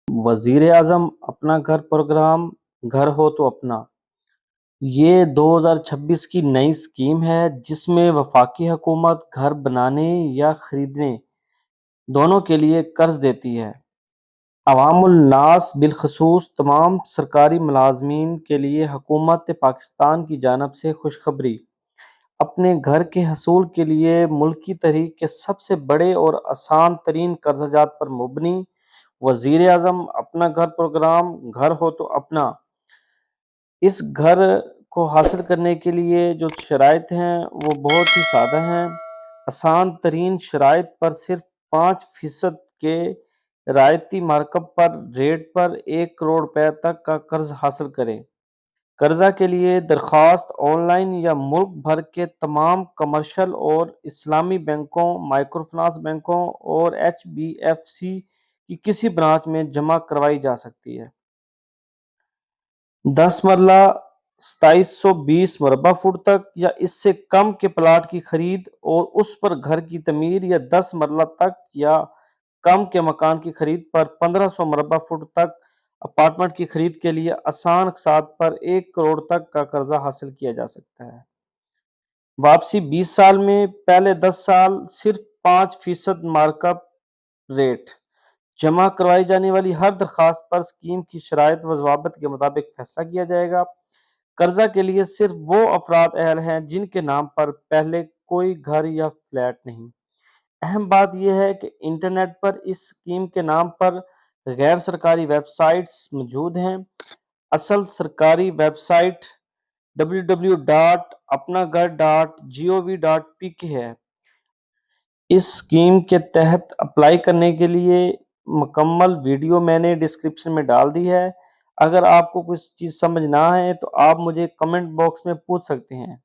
وزیر اعظم اپنا گھر پروگرام گھر ہو تو اپنا، یہ 2026 کی نئی اسکیم ہے جس میں وفاقی حکومت گھر بنانے یا خریدنے دونوں کے لیے قرض دیتی ہے۔ عوام الناس بالخصوص تمام سرکاری ملازمین کے لیے حکومت پاکستان کی جانب سے خوشخبری، اپنے گھر کے حصول کے لیے ملکی تحریک کے سب سے بڑے اور آسان ترین قرض جات پر مبنی وزیر اعظم اپنا گھر پروگرام گھر ہو تو اپنا، اس گھر کو حاصل کرنے کے لیے جو شرائط ہیں وہ بہت ہی سادہ ہیں۔ آسان ترین شرائط پر صرف 5% کے رعایتی مارک اپ ریٹ پر 1 کروڑ روپے تک کا قرض حاصل کریں۔ قرضہ کے لیے درخواست آن لائن یا ملک بھر کے تمام کمرشل اور اسلامی بینکوں، مائکرو فنانس بینکوں اور HBFC کی کسی برانچ میں جمع کروائی جا سکتی ہے۔ 10 مرلہ 2720 مربع فٹ تک یا اس سے کم کے پلاٹ کی خرید اور اس پر گھر کی تعمیر یا 10 مرلہ تک یا کم کے مکان کی خرید پر 1500 مربع فٹ تک اپارٹمنٹ کی خرید کے لیے آسان اقساط پر 1 کروڑ تک کا قرضہ حاصل کیا جا سکتا ہے۔ واپسی 20 سال میں، پہلے 10 سال صرف 5% مارک اپ ریٹ۔ جمع کروائی جانے والی ہر درخواست پر اسکیم کی شرائط و ضوابط کے مطابق فیصلہ کیا جائے گا۔ قرضہ کے لیے صرف وہ افراد اہل ہیں جن کے نام پر پہلے کوئی گھر یا فلیٹ نہیں۔ اہم بات یہ ہے کہ انٹرنیٹ پر اس اسکیم کے نام پر غیر سرکاری ویب سائٹس موجود ہیں۔ اصل سرکاری ویب سائٹ www.apnaghar.gov.pk ہے۔ اس اسکیم کے تحت اپلائی کرنے کے لیے مکمل ویڈیو میں نے ڈسکرپشن میں ڈال دی ہے۔ اگر آپ کو کچھ چیز سمجھ نہ آئے تو آپ مجھے کمنٹ باکس میں پوچھ سکتے ہیں۔